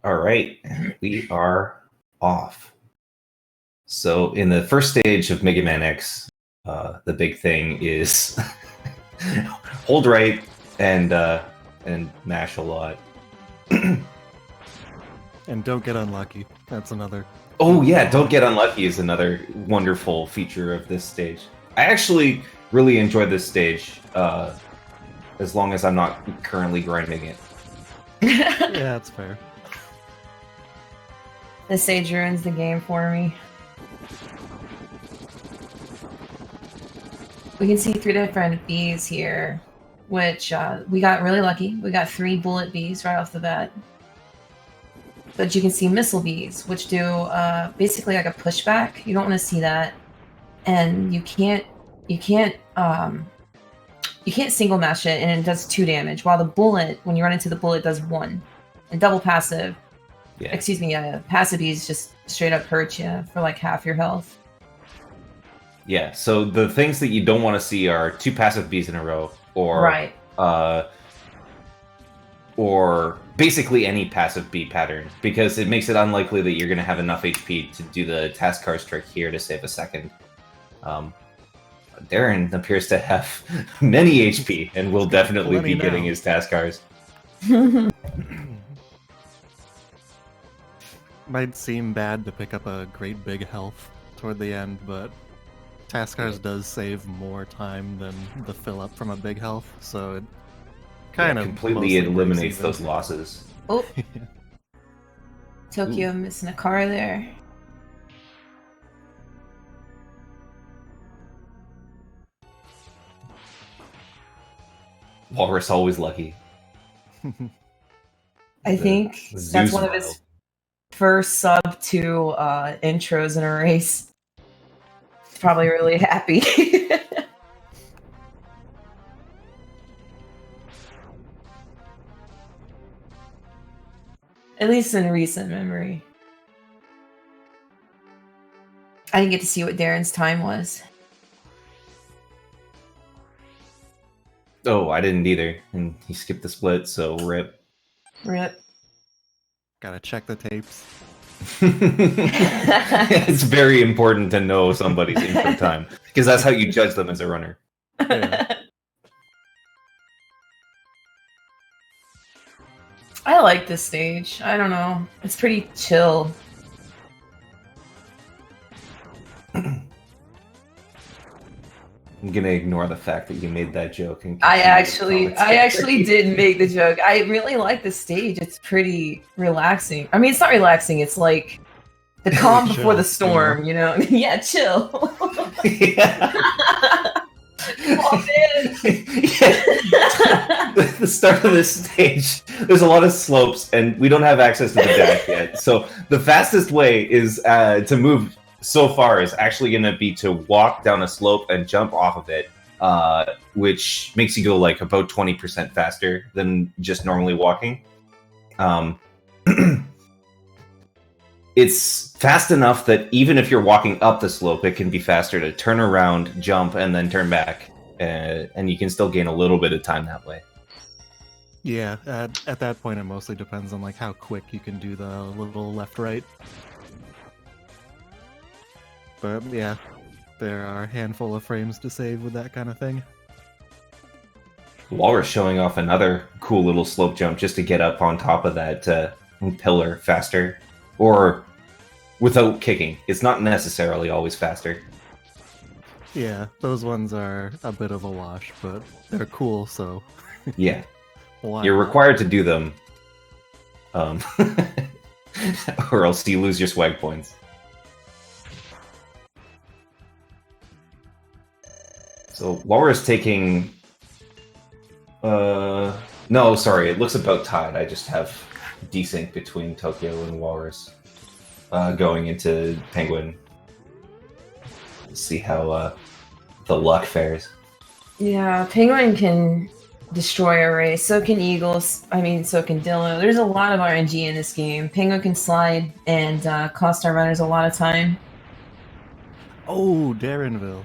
All right, we are off. So in the first stage of Mega Man X, the big thing is hold right and mash a lot. And don't get unlucky. That's another. Oh yeah, don't get unlucky is another wonderful feature of this stage. I actually really enjoy this stage, as long as I'm not currently grinding it. Yeah, that's fair. This stage ruins the game for me. We can see 3 different bees here, which we got really lucky. We got 3 bullet bees right off the bat. But you can see missile bees, which do basically like a pushback. You don't want to see that, and you can't single mash it, and it does 2 damage. While the bullet, when you run into the bullet, does 1. And double passive. Yeah. Excuse me, passive bees just straight up hurt you for like half your health. Yeah, so the things that you don't want to see are 2 passive bees in a row, or Right. Or basically any passive bee pattern, because it makes it unlikely that you're going to have enough HP to do the task cars trick here to save a second. Darren appears to have many HP and will definitely be getting his task cars. Might seem bad to pick up a great big health toward the end, but Taskars does save more time than the fill up from a big health, so it kind of completely eliminates those losses. Oh, Tokyo missing a car there. Walrus always lucky. I think that's one of his first sub 2 intros in a race. He's probably really happy. At least in recent memory. I didn't get to see what Darren's time was. Oh, I didn't either. And he skipped the split, so rip. Rip. Gotta check the tapes. It's very important to know somebody's intro time, because that's how you judge them as a runner. Yeah. I like this stage. I don't know. It's pretty chill. I'm gonna ignore the fact that you made that joke. And I actually did make the joke. I really like the stage. It's pretty relaxing. I mean, it's not relaxing. It's like the calm before the storm, you know? Yeah, chill. Yeah. Come on, man. The start of this stage, there's a lot of slopes, and we don't have access to the dash yet. So the fastest way is to move so far is actually going to be to walk down a slope and jump off of it, which makes you go like about 20% faster than just normally walking. It's fast enough that even if you're walking up the slope, it can be faster to turn around, jump, and then turn back. And you can still gain a little bit of time that way. Yeah, at that point it mostly depends on like how quick you can do the little left-right. But yeah, there are a handful of frames to save with that kind of thing. Walrus showing off another cool little slope jump just to get up on top of that pillar faster. Or without kicking. It's not necessarily always faster. Yeah, those ones are a bit of a wash, but they're cool, so... Yeah. Why You're not? required to do them. Or else you lose your swag points. So, Walrus taking... No, sorry, it looks about tied. I just have desync between Tokyo and Walrus going into Penguin. Let's see how the luck fares. Yeah, Penguin can destroy a race. So can Eagles. I mean, so can Dillo. There's a lot of RNG in this game. Penguin can slide and cost our runners a lot of time. Oh, Darrenville.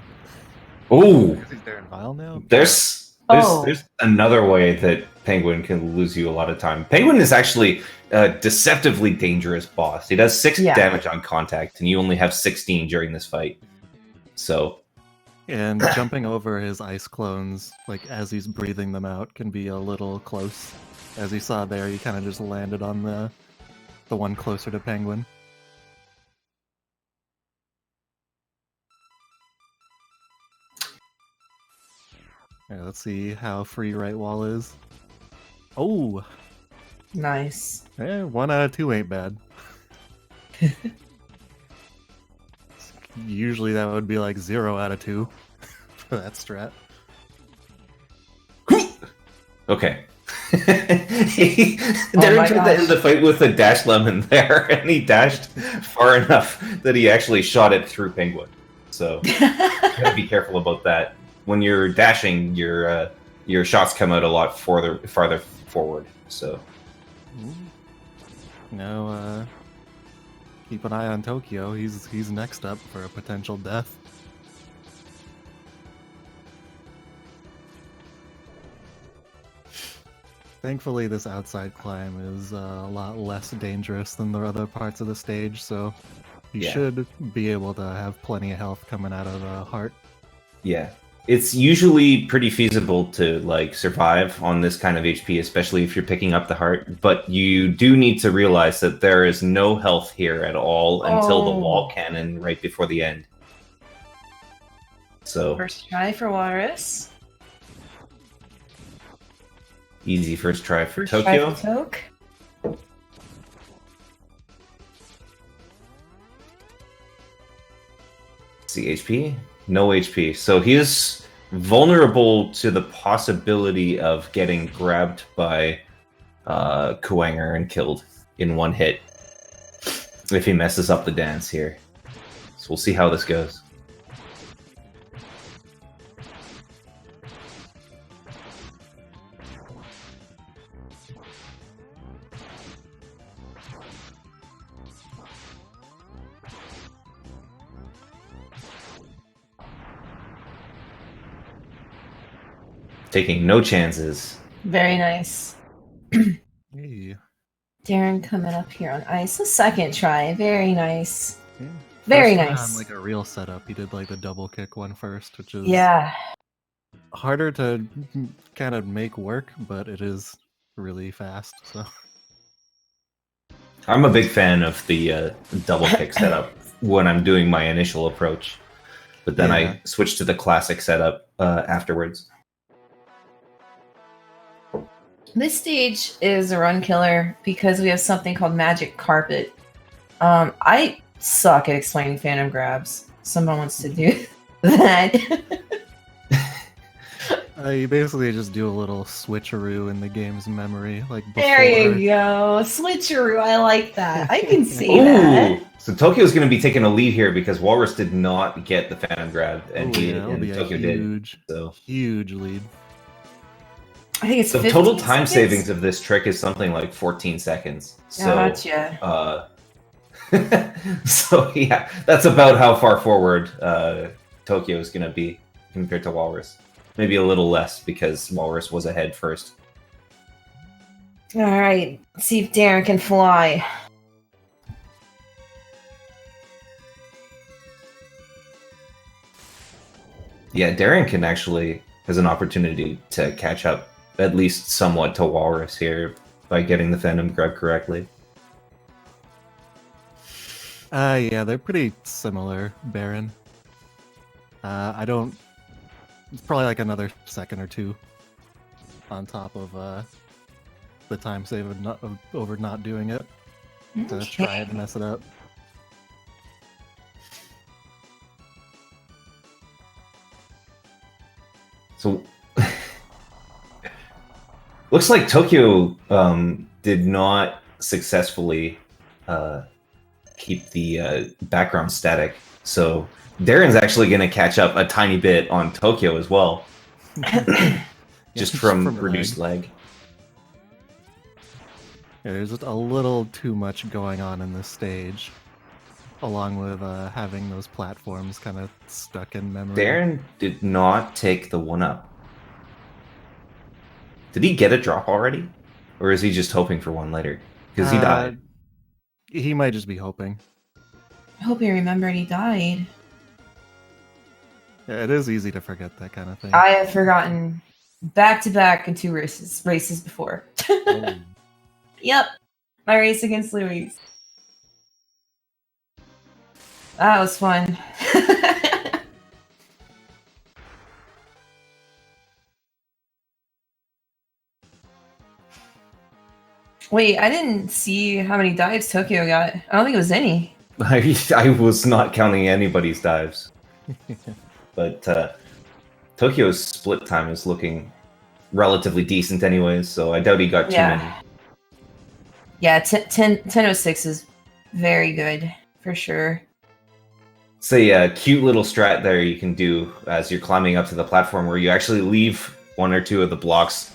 Oh, Is Darrenville now? there's There's another way that Penguin can lose you a lot of time. Penguin is actually a deceptively dangerous boss. He does 6 damage on contact, and you only have 16 during this fight. So, and jumping over his ice clones, like as he's breathing them out, can be a little close. As you saw there, he kind of just landed on the one closer to Penguin. Yeah, let's see how free right wall is. Oh! Nice. 1 out of 2 ain't bad. Usually that would be like 0 out of 2 for that strat. okay. Darren tried to end the fight with a dash lemon there, and he dashed far enough that he actually shot it through Penguin. So, you gotta be careful about that. When you're dashing, your shots come out a lot farther forward. So, now keep an eye on Tokyo. He's next up for a potential death. Thankfully, this outside climb is a lot less dangerous than the other parts of the stage, so you should be able to have plenty of health coming out of the heart. Yeah. It's usually pretty feasible to like survive on this kind of HP, especially if you're picking up the heart. But you do need to realize that there is no health here at all until the wall cannon right before the end. So first try for Walrus. Easy first try for Tokyo. See HP? No HP. So he is vulnerable to the possibility of getting grabbed by Kuwanger and killed in one hit if he messes up the dance here. So we'll see how this goes. Taking no chances. Very nice. Hey. Darren coming up here on ice. A second try. Very nice. Yeah. Very First nice. On, like a real setup, he did like the double kick one first, which is harder to kind of make work, but it is really fast. So I'm a big fan of the double kick setup when I'm doing my initial approach, but then I switch to the classic setup afterwards. This stage is a run killer because we have something called Magic Carpet. I suck at explaining Phantom Grabs. Someone wants to do that. You basically just do a little switcheroo in the game's memory, like before. There you go, switcheroo. I like that. I can see that. So Tokyo's going to be taking a lead here because Walrus did not get the Phantom Grab, and Tokyo did. So huge lead. I think it's the total time savings of this trick is something like 14 seconds. So, gotcha. So yeah, that's about how far forward Tokyo is going to be compared to Walrus. Maybe a little less because Walrus was ahead first. All right, let's see if Darren can fly. Yeah, Darren can actually has an opportunity to catch up at least somewhat to Walrus here by getting the Phantom Grab correctly. Yeah, they're pretty similar, Baron. I don't... It's probably like another second or two on top of the time save over not doing it to try and mess it up. So, looks like Tokyo did not successfully keep the background static. So Darren's actually going to catch up a tiny bit on Tokyo as well, just from reduced lag. Yeah, there's just a little too much going on in this stage, along with having those platforms kind of stuck in memory. Darren did not take the 1-up. Did he get a drop already? Or is he just hoping for one later? Because he died. He might just be hoping. I hope he remembered he died. Yeah, it is easy to forget that kind of thing. I have forgotten back-to-back in 2 races before. Oh. Yep, my race against Louise. That was fun. Wait, I didn't see how many dives Tokyo got. I don't think it was any. I was not counting anybody's dives. But Tokyo's split time is looking relatively decent anyways, so I doubt he got too many. Yeah, 10:06 is very good, for sure. It's a cute little strat there you can do as you're climbing up to the platform where you actually leave 1 or 2 of the blocks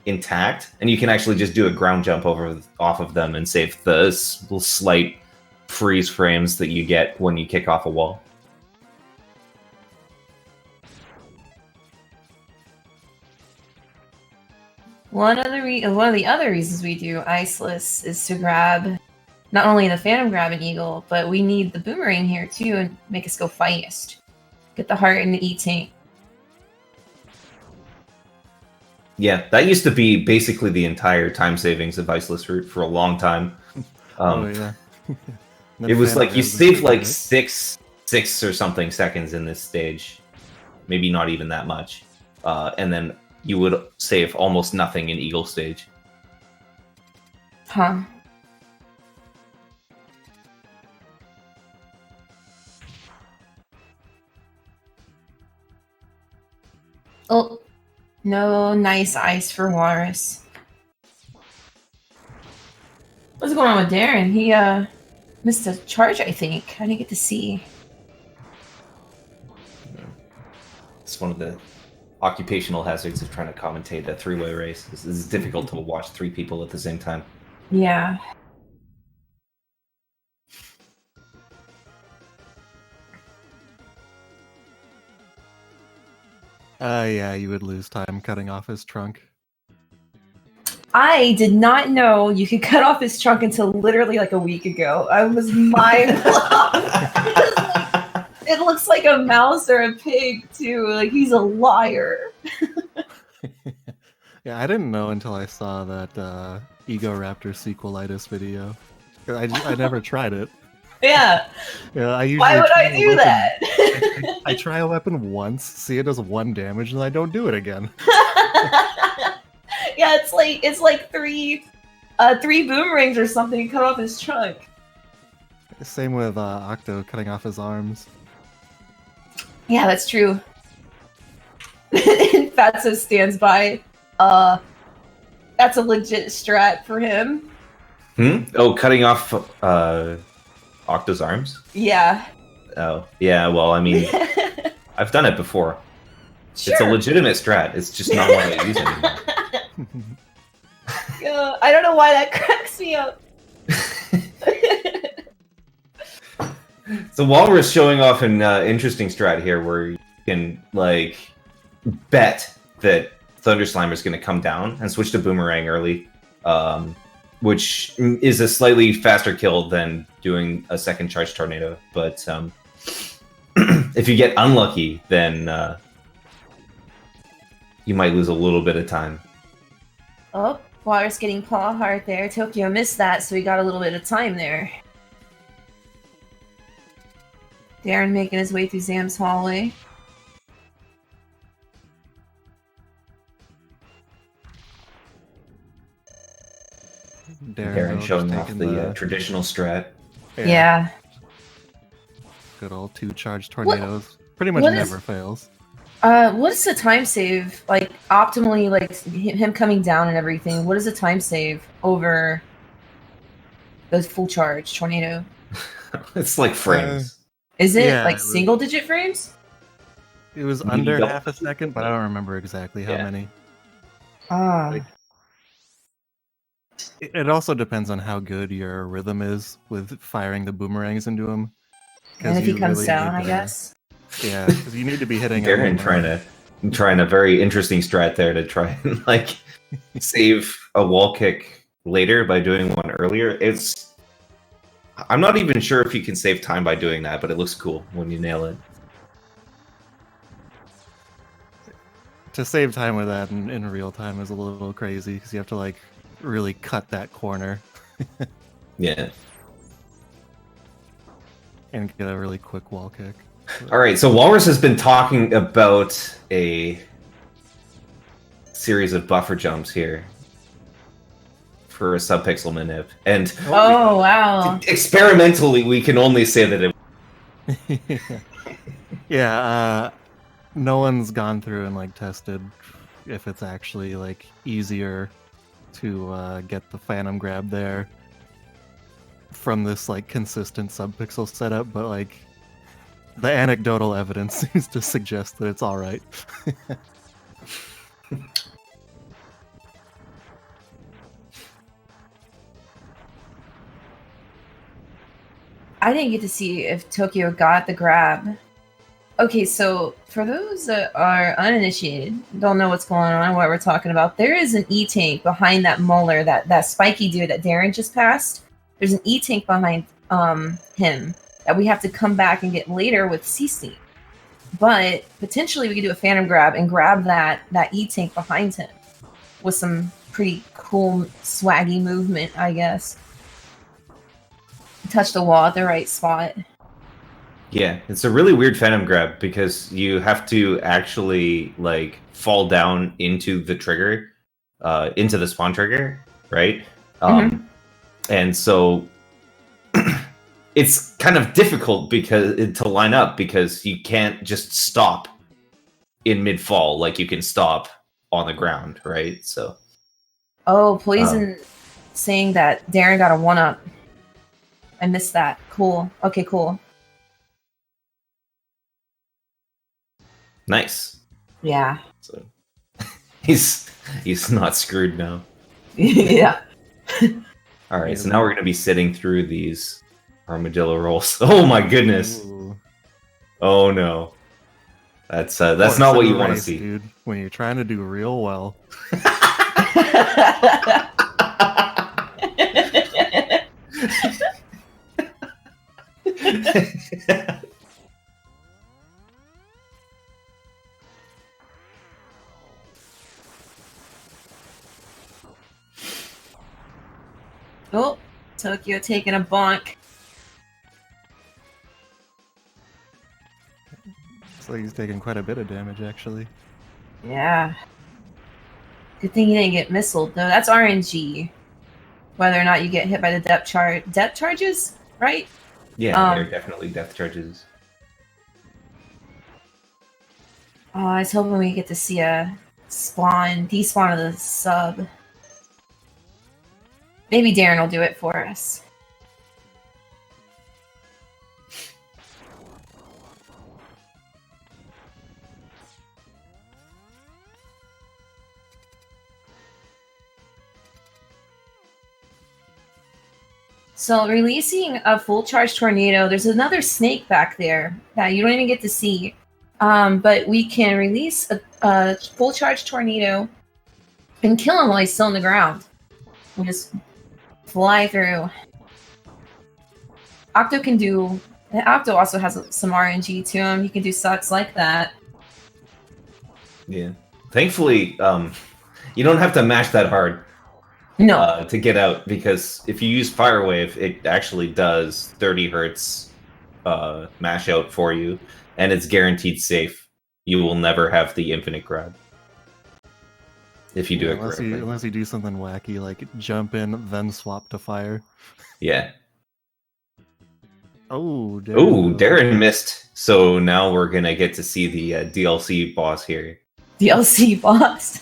intact, and you can actually just do a ground jump off of them and save the slight freeze frames that you get when you kick off a wall. One of the other reasons we do Iceless is to grab not only the Phantom Grab and Eagle, but we need the Boomerang here too and make us go fast. Get the heart and the E-Tank. Yeah, that used to be basically the entire time savings of Iceless route for a long time. Oh yeah. It was like you saved like six or something seconds in this stage, maybe not even that much, and then you would save almost nothing in Eagle stage. Huh. Oh, no nice ice for Walrus. What's going on with Darren? He missed a charge, I think. I didn't get to see. It's one of the occupational hazards of trying to commentate a 3-way race. This is difficult to watch 3 people at the same time. Yeah. Yeah, you would lose time cutting off his trunk. I did not know you could cut off his trunk until literally like a week ago. I was mind blown. It looks like a mouse or a pig too. Like he's a liar. Yeah, I didn't know until I saw that Ego Raptor sequelitis video. I never tried it. Yeah. Yeah, I usually Why would I try a do weapon- that? I try a weapon once, see it does 1 damage, and I don't do it again. Yeah, it's like three boomerangs or something cut off his trunk. Same with Octo cutting off his arms. Yeah, that's true. And Fatso stands by. That's a legit strat for him. Oh, cutting off Octo's arms? Yeah. Oh, yeah, well, I mean, I've done it before. Sure. It's a legitimate strat. It's just not one I use anymore. Yeah, I don't know why that cracks me up. So Walrus showing off an interesting strat here where you can, like, bet that Thunder Slimer's going to come down and switch to Boomerang early, which is a slightly faster kill than doing a second charge Tornado. But if you get unlucky, then you might lose a little bit of time. Oh, Water's getting paw hard there. Tokyo missed that, so he got a little bit of time there. Darren making his way through Zam's hallway. Darren showing off the traditional strat. Yeah. Good old 2 charge tornadoes. Pretty much never fails. What is the time save? Like, optimally, like, him coming down and everything, what is the time save over those full charge tornado? It's like frames. Is it, yeah, like, it was- single-digit frames? It was under half a second, but I don't remember exactly how many. Ah. Like, it also depends on how good your rhythm is with firing the boomerangs into him. And if he comes really down, need I to- guess. Yeah, because you need to be hitting Darren him trying to trying a very interesting strat there to try and like save a wall kick later by doing one earlier. I'm not even sure if you can save time by doing that, but it looks cool when you nail it. To save time with that in real time is a little crazy because you have to like really cut that corner Yeah. and get a really quick wall kick. All right, so Walrus has been talking about a series of buffer jumps here for a subpixel manip, and Oh wow! experimentally, we can only say that it. Yeah, no one's gone through and like tested if it's actually like easier to get the phantom grab there from this like consistent subpixel setup, but like the anecdotal evidence seems to suggest that it's all right. I didn't get to see if Tokyo got the grab. Okay, so for those that are uninitiated, don't know what's going on, what we're talking about, there is an E-tank behind that Muller, that spiky dude that Darren just passed. There's an E-tank behind him that we have to come back and get later with CC. But potentially we could do a phantom grab and grab that E-tank behind him with some pretty cool swaggy movement, I guess. Touch the wall at the right spot. Yeah, it's a really weird phantom grab because you have to actually like fall down into the trigger, into the spawn trigger, right? And so it's kind of difficult to line up because you can't just stop in mid fall like you can stop on the ground, right? So. Oh, Poison saying that Darren got a 1-up. I missed that. Cool. Okay, cool. Nice. Yeah. So he's not screwed now. Yeah. All right, so now we're gonna be sitting through these armadillo rolls. Oh my goodness. Ooh. Oh no. That's not what you want to see, dude. When you're trying to do real well. Oh, Tokyo taking a bonk. Looks like he's taking quite a bit of damage, actually. Yeah. Good thing you didn't get missiled, though. That's RNG. Whether or not you get hit by the depth charges, right? Yeah, they're definitely depth charges. Oh, I was hoping we get to see a despawn of the sub. Maybe Darren will do it for us. So releasing a full charge tornado, there's another snake back there that you don't even get to see. But we can release a full charge tornado and kill him while he's still on the ground. And just fly through. Octo also has some RNG to him. He can do sucks like that. Yeah. Thankfully, you don't have to mash that hard. No. To get out, because if you use Fire Wave, it actually does 30 hertz mash out for you, and it's guaranteed safe. You will never have the infinite grab if you do it correctly. Unless you do something wacky, like jump in, then swap to fire. Yeah. Oh, Darren missed. So now we're going to get to see the DLC boss here. DLC boss.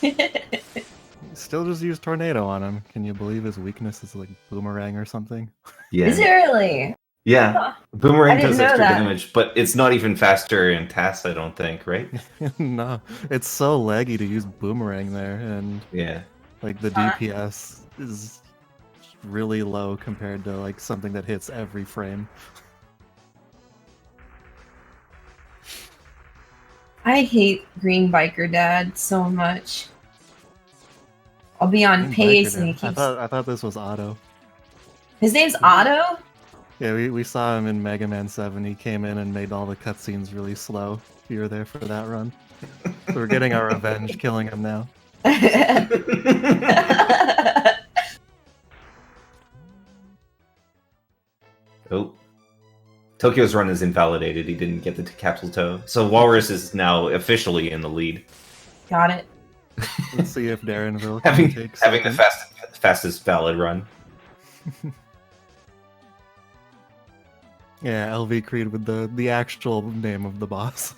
Still just use Tornado on him. Can you believe his weakness is like Boomerang or something? Yeah. Is it really? Yeah. Huh. Boomerang does extra damage, but it's not even faster in TAS, I don't think, right? No. It's so laggy to use Boomerang there, and yeah, like the DPS is really low compared to like something that hits every frame. I hate Green Biker Dad so much. I'll be on Green pace Biker and he Dad. keeps. I thought this was Otto. His name's Otto? Yeah, we saw him in Mega Man 7. He came in and made all the cutscenes really slow. You were there for that run. So we're getting our revenge, killing him now. Oh. Tokyo's run is invalidated. He didn't get the capsule toe. So Walrus is now officially in the lead. Got it. Let's see if Darrenville can having take having the second. fastest valid run. Yeah, LV Creed with the actual name of the boss.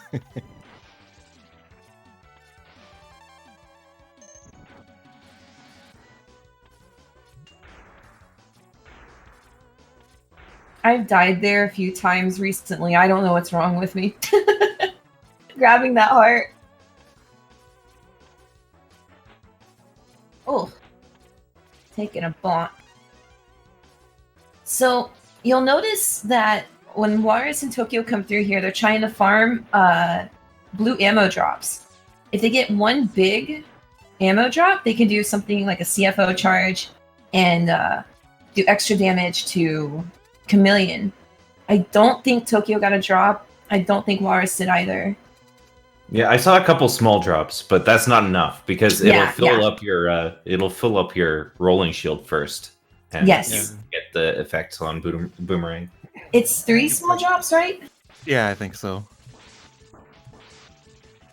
I've died there a few times recently. I don't know what's wrong with me. Grabbing that heart. Oh. Taking a bonk. So, you'll notice that when Walrus and Tokyo come through here, they're trying to farm blue ammo drops. If they get one big ammo drop, they can do something like a CFO charge and do extra damage to Chameleon. I don't think Tokyo got a drop. I don't think Walrus did either. Yeah, I saw a couple small drops, but that's not enough because it'll fill up your rolling shield first. And Yes. get the effects on boomerang. It's 3 small drops, right? Yeah, I think so.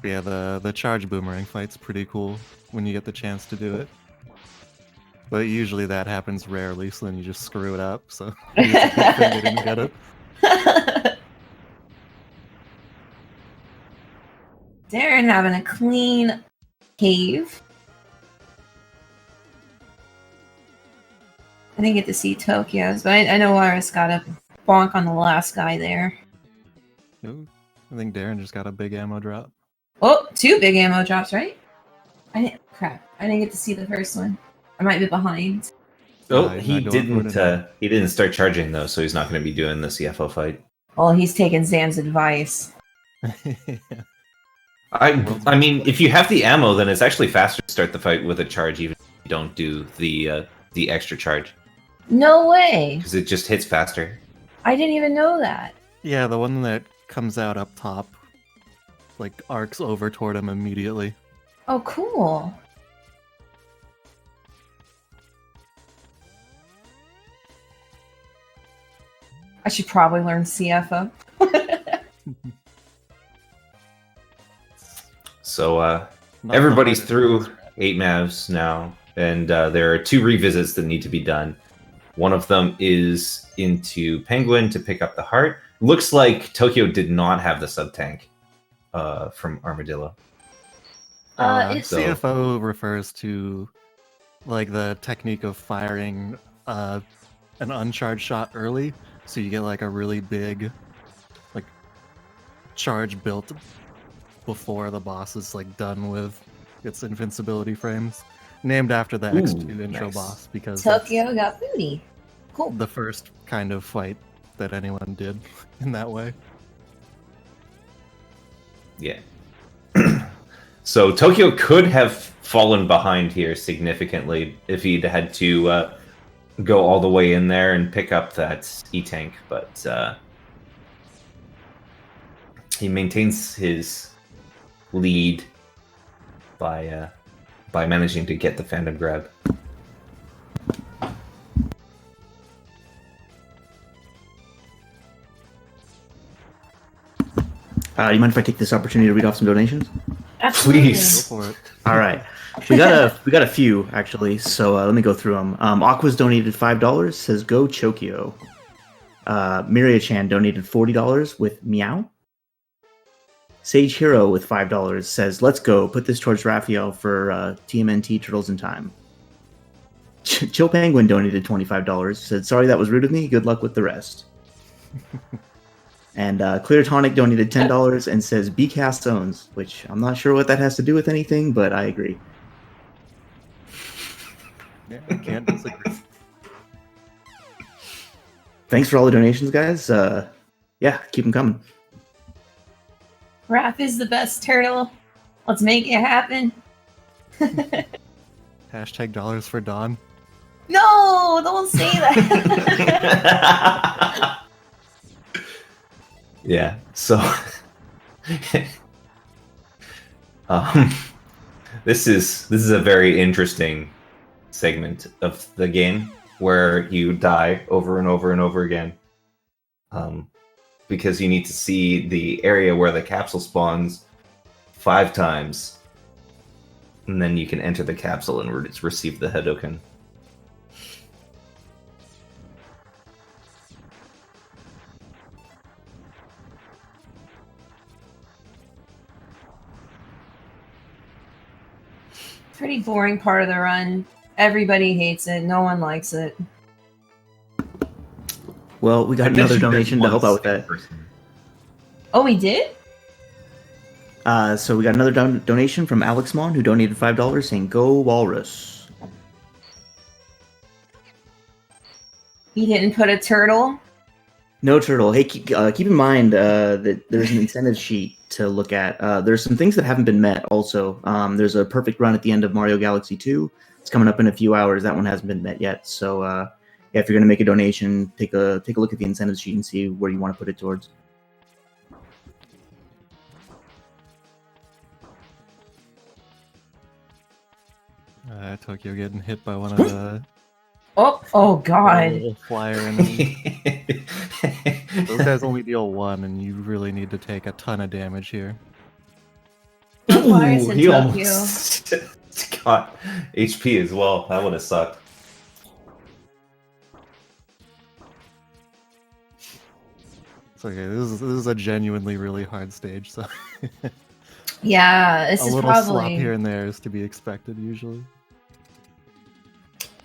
Yeah, the charge boomerang fight's pretty cool when you get the chance to do it. But usually that happens rarely, so then you just screw it up, so you didn't get it. Darren having a clean cave. I didn't get to see Tokyo's, but I know Walrus got a bonk on the last guy there. Ooh, I think Darren just got a big ammo drop. Oh, 2 big ammo drops, right? Crap. I didn't get to see the first one. I might be behind. Oh, he's he not going for it didn't. He didn't start charging though, so he's not going to be doing the CFO fight. Well, he's taking Zan's advice. I mean, if you have the ammo, then it's actually faster to start the fight with a charge, even if you don't do the extra charge, No way! because it just hits faster. I didn't even know that. Yeah, the one that comes out up top, like, arcs over toward him immediately. Oh, cool. I should probably learn CFO. So Not everybody's the through hardest. 8 Mavs now, and there are 2 revisits that need to be done. One of them is into Penguin to pick up the heart. Looks like Tokyo did not have the sub tank from Armadillo. CFO refers to, like, the technique of firing an uncharged shot early, so you get, like, a really big, like, charge built before the boss is, like, done with its invincibility frames. Named after the X2 intro nice. boss, because Tokyo got booty. Cool. the first kind of fight that anyone did in that way. Yeah. So Tokyo could have fallen behind here significantly if he'd had to go all the way in there and pick up that E-tank, but he maintains his lead by managing to get the Phantom Grab. Do you mind if I take this opportunity to read off some donations? Absolutely. Please. Go for it. All right, we got a few actually. So let me go through them. Aqua's donated $5. Says go Chokyo. Miria-chan donated $40 with meow. Sage Hero with $5 says let's go. Put this towards Raphael for TMNT Turtles in Time. Chill Penguin donated $25. Said sorry that was rude of me. Good luck with the rest. And Clear Tonic donated $10 and says BCast owns, which I'm not sure what that has to do with anything, but I agree. Yeah, I can't disagree. Thanks for all the donations, guys. Yeah, keep them coming. Raph is the best turtle. Let's make it happen. Hashtag dollars for Dawn. No, don't say that. Yeah. So, um, this is a very interesting segment of the game where you die over and over and over again. Because you need to see the area where the capsule spawns 5 times, and then you can enter the capsule and receive the Hadoken. Pretty boring part of the run. Everybody hates it. No one likes it. Well, we got another donation to help out with that. Oh, we did? So we got another donation from Alex Mon, who donated $5 saying, "Go Walrus." He didn't put a turtle? No turtle. Hey, keep in mind that there's an incentive sheet to look at. There's some things that haven't been met also. There's a perfect run at the end of Mario Galaxy 2. It's coming up in a few hours. That one hasn't been met yet. So yeah, if you're going to make a donation, take a look at the incentive sheet and see where you want to put it towards. Tokyo getting hit by one of the Oh God. little flyer enemies. Those guys only deal 1, and you really need to take a ton of damage here. Flyers in He Tokyo. almost got HP as well. That would have sucked. It's okay. This is a genuinely really hard stage, so Yeah, this a is little slop probably here and there is to be expected usually.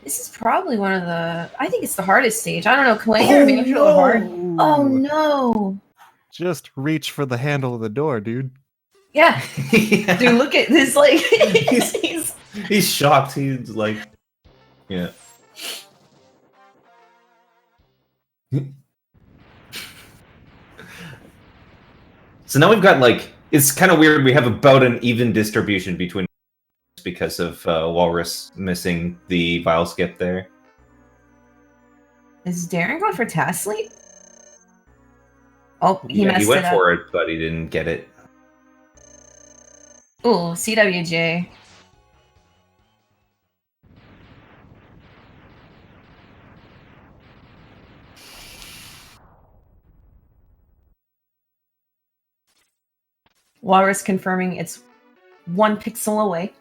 this is probably one of the. I think it's the hardest stage. I don't know. Clay, maybe it's really hard. Oh no! Just reach for the handle of the door, dude. Yeah, Yeah. dude, look at this. Like he's He's shocked. He's like, yeah. So now we've got like, it's kind of weird. We have about an even distribution between because of Walrus missing the vial skip there. Is Darren going for task sleep? Oh, he Yeah, messed he went it up. for it, but he didn't get it. Ooh, CWJ. Walrus confirming it's 1 pixel away.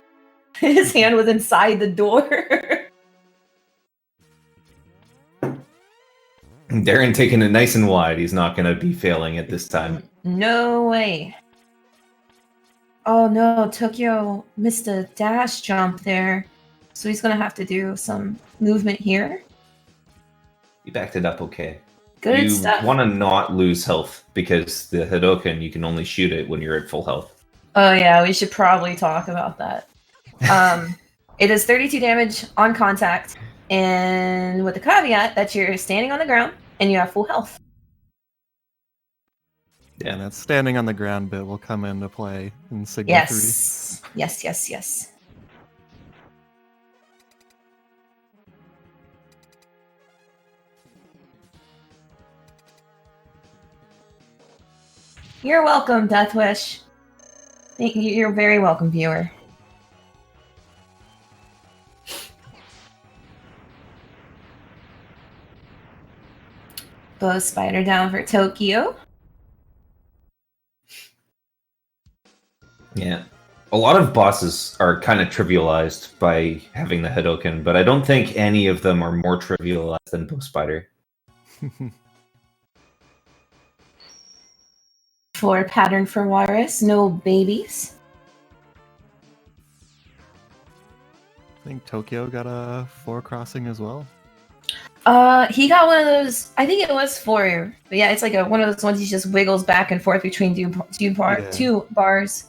His hand was inside the door. Darren taking it nice and wide. He's not going to be failing it this time. No way. Oh no, Tokyo missed a dash jump there. So he's gonna have to do some movement here. You backed it up okay. Good you stuff. want to not lose health because the Hadoken, you can only shoot it when you're at full health. Oh yeah, we should probably talk about that. It is 32 damage on contact, and with the caveat that you're standing on the ground and you have full health. Yeah. And that standing on the ground bit will come into play in Sigma 3. Yes. Yes, yes, yes. You're welcome, Deathwish. Thank you. You're very welcome, viewer. Bow spider down for Tokyo. Yeah. A lot of bosses are kind of trivialized by having the Hadoken, but I don't think any of them are more trivialized than Bow Spider. Floor pattern for Walrus. No babies. I think Tokyo got a 4 crossing as well. He got one of those. I think it was 4. But yeah, it's like one of those ones he just wiggles back and forth between two bars.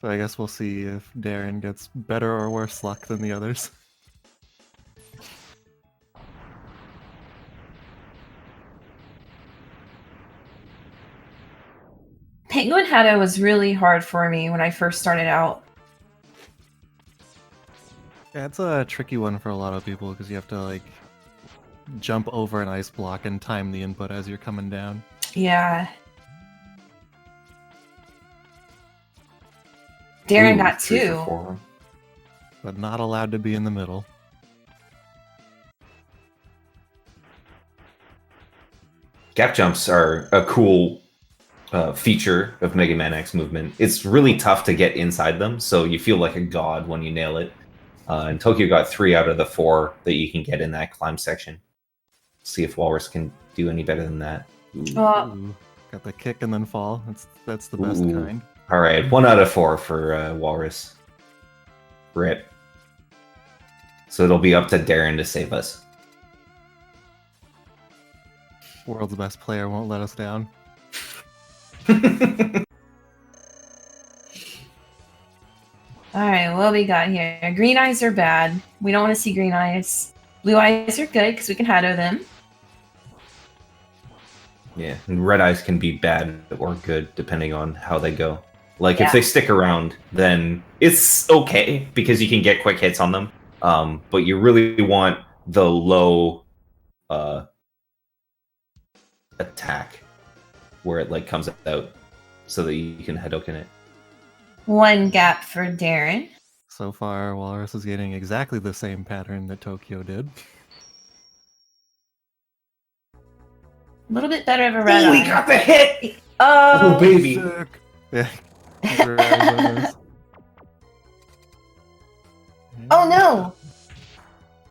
So I guess we'll see if Darren gets better or worse luck than the others. Penguin Hado was really hard for me when I first started out. Yeah, it's a tricky one for a lot of people because you have to like jump over an ice block and time the input as you're coming down. Yeah. Darren Ooh, got 3 for 2. 4. But not allowed to be in the middle. Gap jumps are a cool feature of Mega Man X movement. It's really tough to get inside them, so you feel like a god when you nail it. And Tokyo got 3 out of the 4 that you can get in that climb section. See if Walrus can do any better than that. Ooh. Ooh, got the kick and then fall. That's the best Ooh. kind. All right, 1 out of 4 for Walrus. Rip. So it'll be up to Darren to save us. World's best player won't let us down. Alright, what we got here? Green eyes are bad. We don't want to see green eyes. Blue eyes are good because we can Hado them. Yeah, and red eyes can be bad or good depending on how they go. Like, Yeah. if they stick around, then it's okay because you can get quick hits on them. But you really want the low attack where it like comes out so that you can Hadoken it. 1 gap for Darren. So far, Walrus is getting exactly the same pattern that Tokyo did. A little bit better of a red Oh, eye. we got the hit! Oh, Oh, baby. Sick. Yeah. Keep your eyes on this. oh no!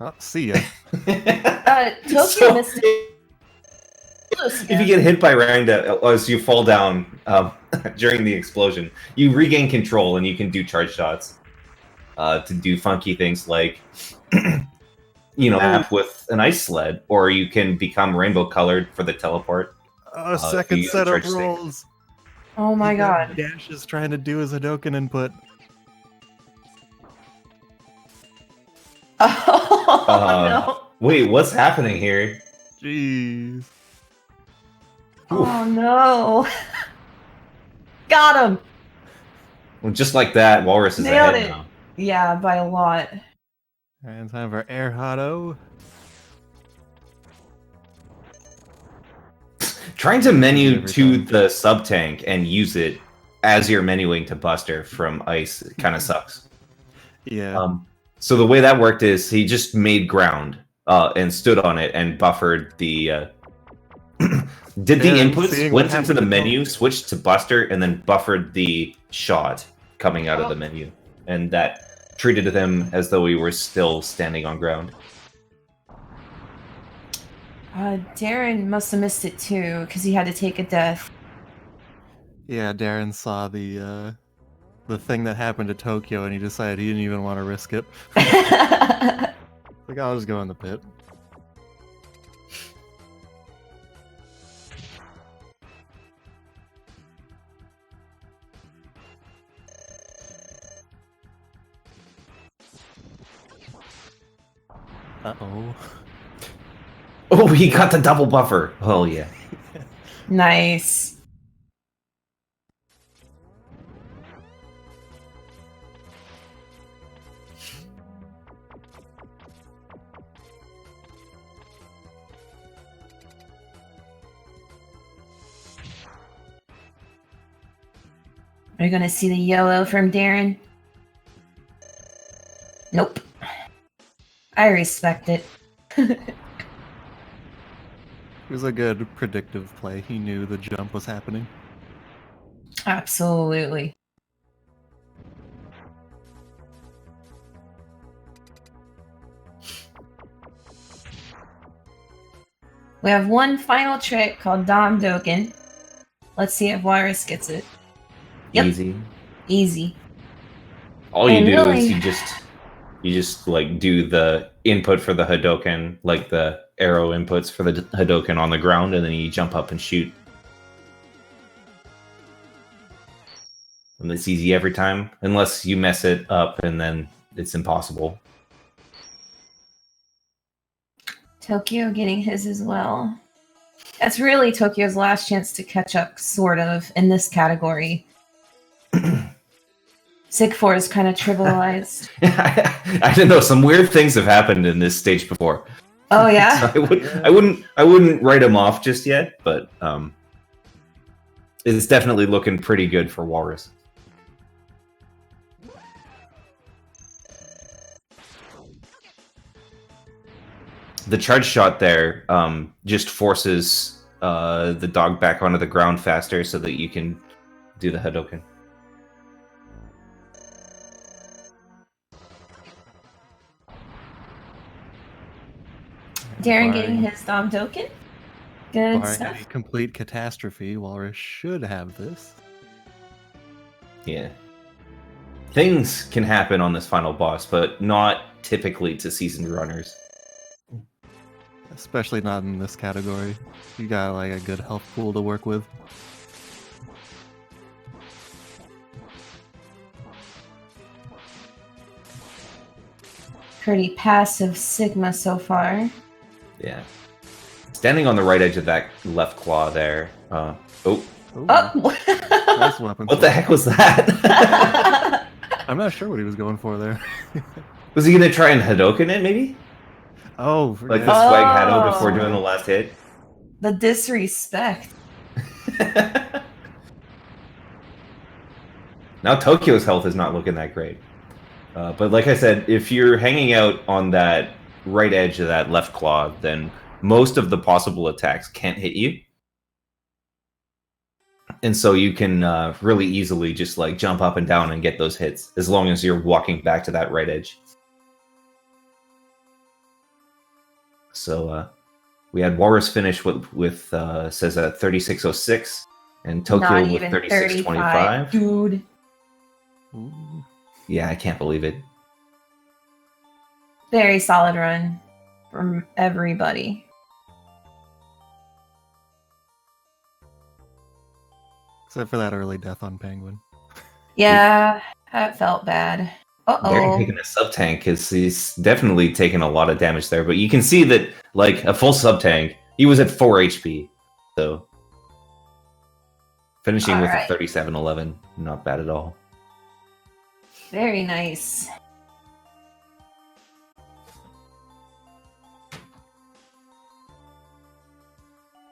Oh, see ya. Tokyo So, missed it. if you get hit by Rangda as you fall down during the explosion, you regain control and you can do charge shots to do funky things like, map with an ice sled, or you can become rainbow colored for the teleport. Oh, if you second use a set of charge stick. rolls. Oh my god. Dash is trying to do his Hadoken input. Oh no. Wait, what's happening here? Jeez. Oh no. Got him. Well, just like that, Walrus is Nailed ahead it. now. Yeah, by a lot. And time for Air Hado. Trying to menu Every to time. the sub tank and use it as you're menuing to Buster from ice kind of sucks. Yeah. So the way that worked is he just made ground and stood on it and buffered the. Did the Yeah, inputs seeing what went into happened the to menu, Tokyo. switched to Buster, and then buffered the shot coming out of the menu, and that treated them as though we were still standing on ground. Darren must have missed it too, because he had to take a death. Yeah, Darren saw the thing that happened to Tokyo and he decided he didn't even want to risk it. Like, I'll just go in the pit. Uh-oh. Oh, he got the double buffer. Oh yeah. Nice. Are you gonna see the yellow from Darren? Nope. I respect it. It was a good predictive play. He knew the jump was happening. Absolutely. We have one final trick called Dom Doken. Let's see if Virus gets it. Yep. Easy. Easy. All you And do really- is you just like do the input for the Hadoken, like the arrow inputs for the Hadoken on the ground, and then you jump up and shoot. And it's easy every time, unless you mess it up, and then it's impossible. Tokyo getting his as well. It's really Tokyo's last chance to catch up, sort of, in this category. Sig 4 is kind of trivialized. I don't know. Some weird things have happened in this stage before. Oh yeah. So I wouldn't write him off just yet, but it's definitely looking pretty good for Walrus. The charge shot there just forces the dog back onto the ground faster so that you can do the Hadoken. Darren getting his Dom token. Good Barring stuff. any complete catastrophe, Walrus should have this. Yeah. Things can happen on this final boss, but not typically to seasoned runners. Especially not in this category. You got like a good health pool to work with. Pretty passive Sigma so far. Yeah. Standing on the right edge of that left claw there. Oh. Ooh, Oh! nice weapon. What the heck was that? I'm not sure what he was going for there. Was he going to try and Hadoken it, maybe? Oh, Like yeah. the swag Hado before Oh. doing the last hit? The disrespect. Now Tokyo's health is not looking that great. But like I said, if you're hanging out on that right edge of that left claw, then most of the possible attacks can't hit you. And so you can really easily just like jump up and down and get those hits as long as you're walking back to that right edge. So we had Walrus finish with says at 3606 and Tokyo Not with even 3625. 35, dude. Ooh. Yeah, I can't believe it. Very solid run from everybody. Except for that early death on Penguin. Yeah, that felt bad. Darren Uh-oh. taking a sub tank because he's definitely taken a lot of damage there. But you can see that, like a full sub tank, he was at 4 HP. So finishing with Alright. a 3711, not bad at all. Very nice.